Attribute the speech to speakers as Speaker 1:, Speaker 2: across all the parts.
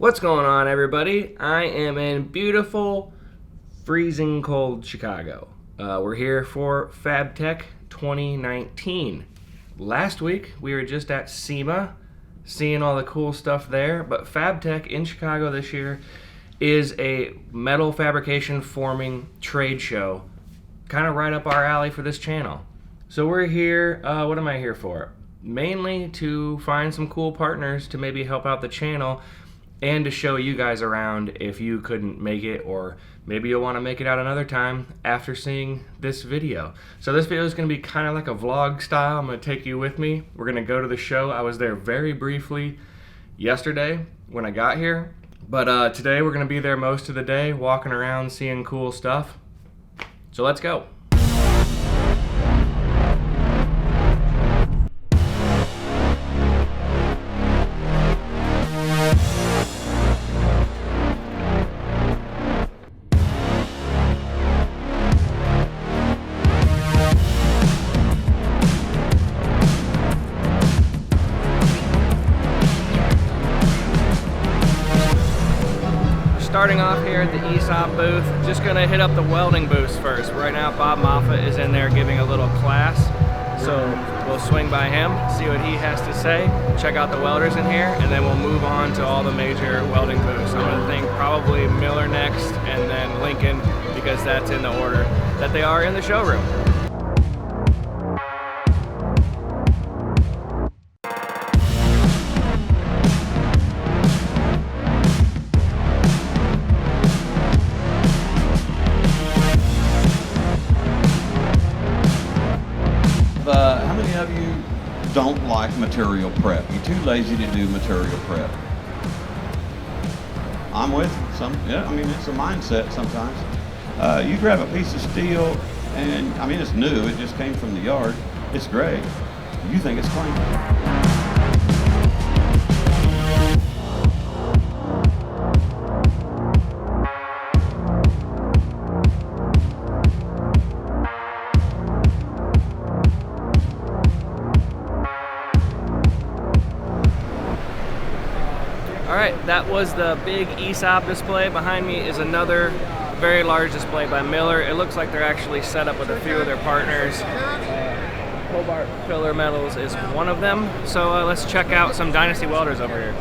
Speaker 1: What's going on, everybody? I am in beautiful, freezing cold Chicago. We're here for FabTech 2019. Last week, we were just at SEMA, seeing all the cool stuff there, but FabTech in Chicago this year is a metal fabrication forming trade show, kind of right up our alley for this channel. So we're here, what am I here for? Mainly to find some cool partners to maybe help out the channel and to show you guys around if you couldn't make it, or maybe you'll want to make it out another time after seeing this video. So this video is going to be kind of like a vlog style. I'm going to take you with me. We're going to go to the show. I was there very briefly yesterday when I got here, but today we're going to be there most of the day, walking around, seeing cool stuff. So let's go. Starting off here at the ESAB booth, just gonna hit up the welding booths first. Right now, Bob Moffat is in there giving a little class, so we'll swing by him, see what he has to say, check out the welders in here, and then we'll move on to all the major welding booths. I'm gonna think probably Miller next, and then Lincoln, because that's in the order that they are in the showroom.
Speaker 2: How many of you don't like material prep? You're too lazy to do material prep. I'm with you. I mean, it's a mindset sometimes. You grab a piece of steel, and I mean, it's new. It just came from the yard. It's great. You think it's clean.
Speaker 1: Alright, that was the big ESAB display. Behind me is another very large display by Miller. It looks like they're actually set up with a few of their partners. Cobalt Filler Metals is one of them. So let's check out some Dynasty welders over here.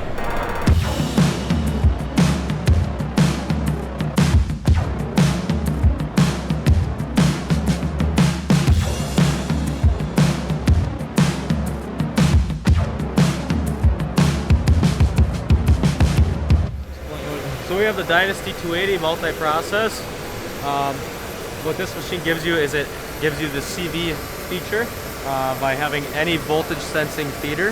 Speaker 3: So we have the Dynasty 280 multi-process. What this machine gives you is it gives you the CV feature by having any voltage sensing feeder.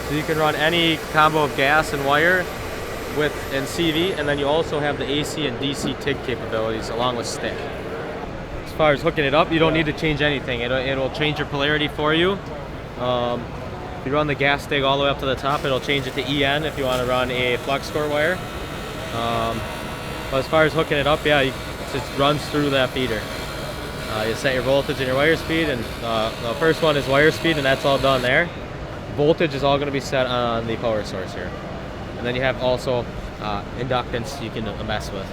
Speaker 3: So you can run any combo of gas and wire and CV, and then you also have the AC and DC TIG capabilities along with stick. As far as hooking it up, you don't need to change anything. It'll change your polarity for you. If you run the gas stick all the way up to the top, it'll change it to EN if you want to run a flux core wire. But as far as hooking it up, yeah, it just runs through that feeder. You set your voltage and your wire speed, and the first one is wire speed, and that's all done there. Voltage is all going to be set on the power source here. And then you have also inductance you can mess with.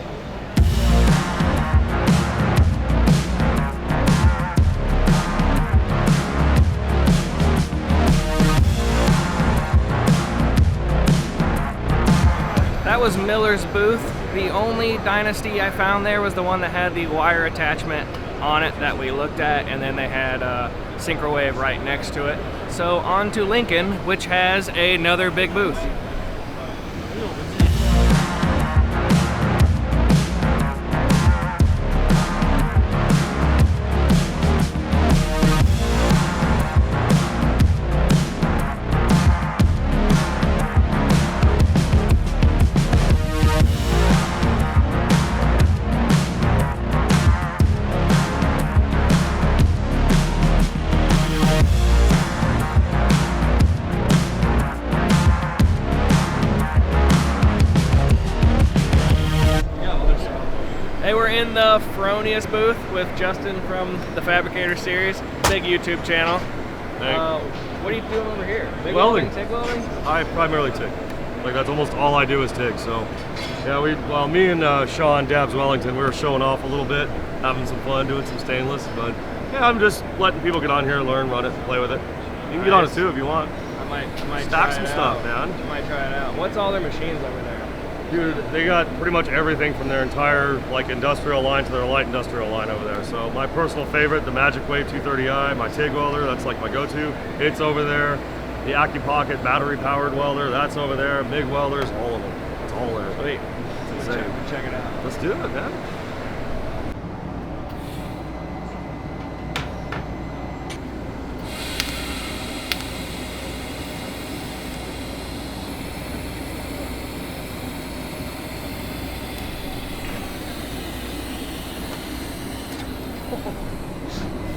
Speaker 1: That was Miller's booth. The only Dynasty I found there was the one that had the wire attachment on it that we looked at, and then they had Syncrowave right next to it. So on to Lincoln, which has another big booth. Hey, we're in the Peroneus Booth with Justin from the Fabrication Series, big YouTube channel. What are you doing over here? Big
Speaker 4: Welding.
Speaker 1: TIG welding?
Speaker 4: I primarily TIG. Like that's almost all I do is TIG. So yeah, me and Sean Dabbs Wellington, we were showing off a little bit, having some fun, doing some stainless. But yeah, I'm just letting people get on here, learn, run it, play with it. You can get on it too if you want.
Speaker 3: I might
Speaker 4: stack some stuff, man.
Speaker 3: I might try it out. What's all their machines over there?
Speaker 4: Dude, they got pretty much everything from their entire like industrial line to their light industrial line over there. So my personal favorite, the Magic Wave 230i, my TIG welder, that's like my go-to. It's over there. The AccuPocket battery powered welder, that's over there. MIG welders, all of them. It's all there.
Speaker 3: Sweet.
Speaker 4: It's insane.
Speaker 3: Check it out.
Speaker 4: Let's do it, man.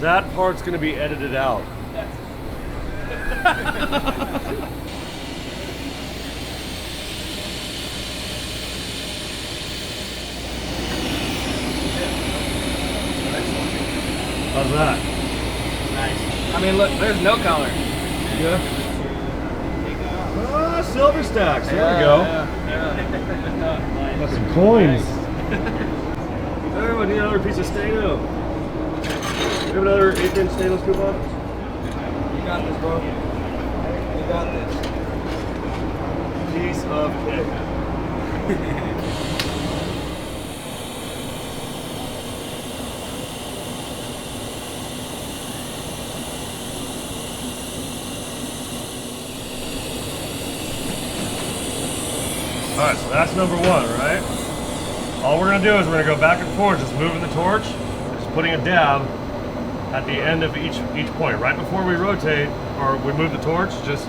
Speaker 4: That part's gonna be edited out. How's that?
Speaker 3: Nice. I mean, look, there's no color.
Speaker 4: Yeah. Ah, silver stacks. There we go.
Speaker 3: Yeah.
Speaker 4: Got some coins. Hey, we need another piece of steno. You have another 8-inch stainless coupon?
Speaker 3: You got this, bro. You got this.
Speaker 4: Piece of cake. Alright, so that's number one, right? All we're going to do is we're going to go back and forth, just moving the torch, just putting a dab at the end of each point. Right before we rotate, or we move the torch, just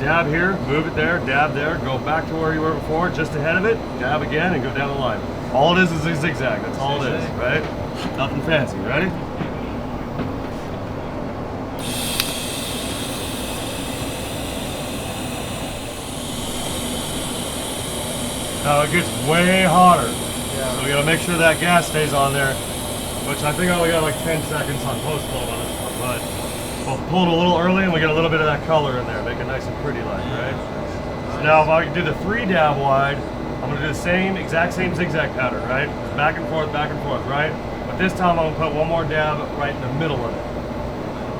Speaker 4: dab here, move it there, dab there, go back to where you were before, just ahead of it, dab again, and go down the line. All it is a zigzag, that's all it is, right? Nothing fancy, ready? Now it gets way hotter, so we gotta make sure that gas stays on there, which I think I only got like 10 seconds on post flow on this one, but we'll pull it a little early and we get a little bit of that color in there, make it nice and pretty like, right? So now if I do the 3 dab wide, I'm gonna do the exact same zigzag pattern, right? Back and forth, right? But this time I'm gonna put one more dab right in the middle of it.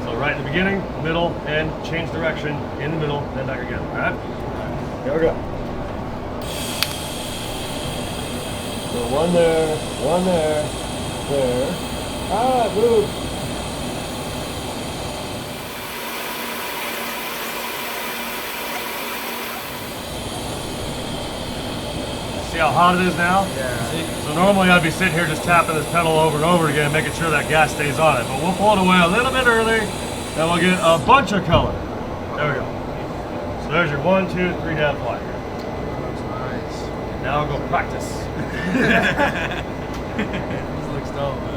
Speaker 4: So right in the beginning, middle, and change direction in the middle, then back again, all right? Here we go. So one there, there. Ah, move. See how hot it is now?
Speaker 3: Yeah.
Speaker 4: So normally I'd be sitting here just tapping this pedal over and over again, making sure that gas stays on it. But we'll pull it away a little bit early, and we'll get a bunch of color. There we go. So there's your 1, 2, 3 dab fly.
Speaker 3: Nice.
Speaker 4: Now I'll go practice.
Speaker 3: This looks dope, man.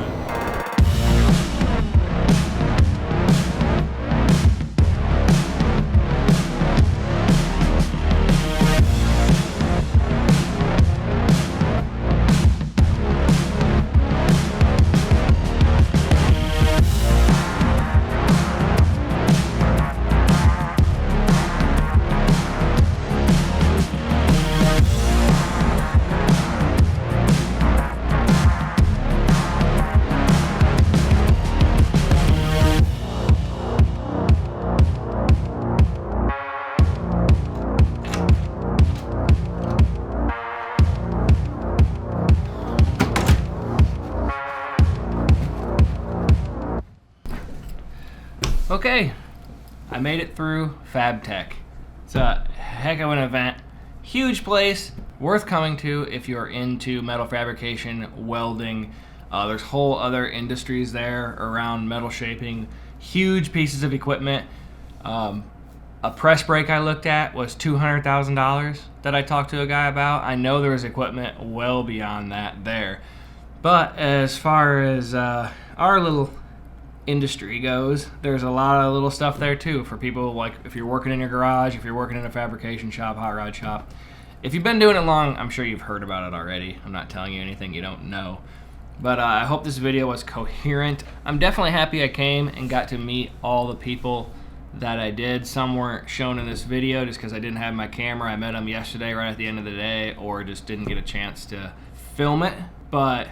Speaker 1: Okay, I made it through FabTech. It's a heck of an event. Huge place, worth coming to if you're into metal fabrication, welding. There's whole other industries there around metal shaping. Huge pieces of equipment. A press brake I looked at was $200,000 that I talked to a guy about. I know there was equipment well beyond that there. But as far as our little industry goes, there's a lot of little stuff there too for people like if you're working in your garage, if you're working in a fabrication shop, hot rod shop. If you've been doing it long, I'm sure you've heard about it already. I'm not telling you anything you don't know. But I hope this video was coherent. I'm definitely happy I came and got to meet all the people that I did. Some weren't shown in this video just because I didn't have my camera. I met them yesterday right at the end of the day, or just didn't get a chance to film it, but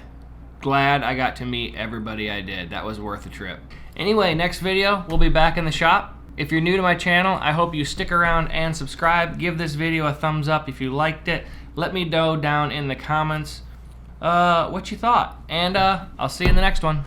Speaker 1: glad I got to meet everybody I did. That was worth the trip. Anyway, next video, we'll be back in the shop. If you're new to my channel, I hope you stick around and subscribe. Give this video a thumbs up if you liked it. Let me know down in the comments what you thought, and I'll see you in the next one.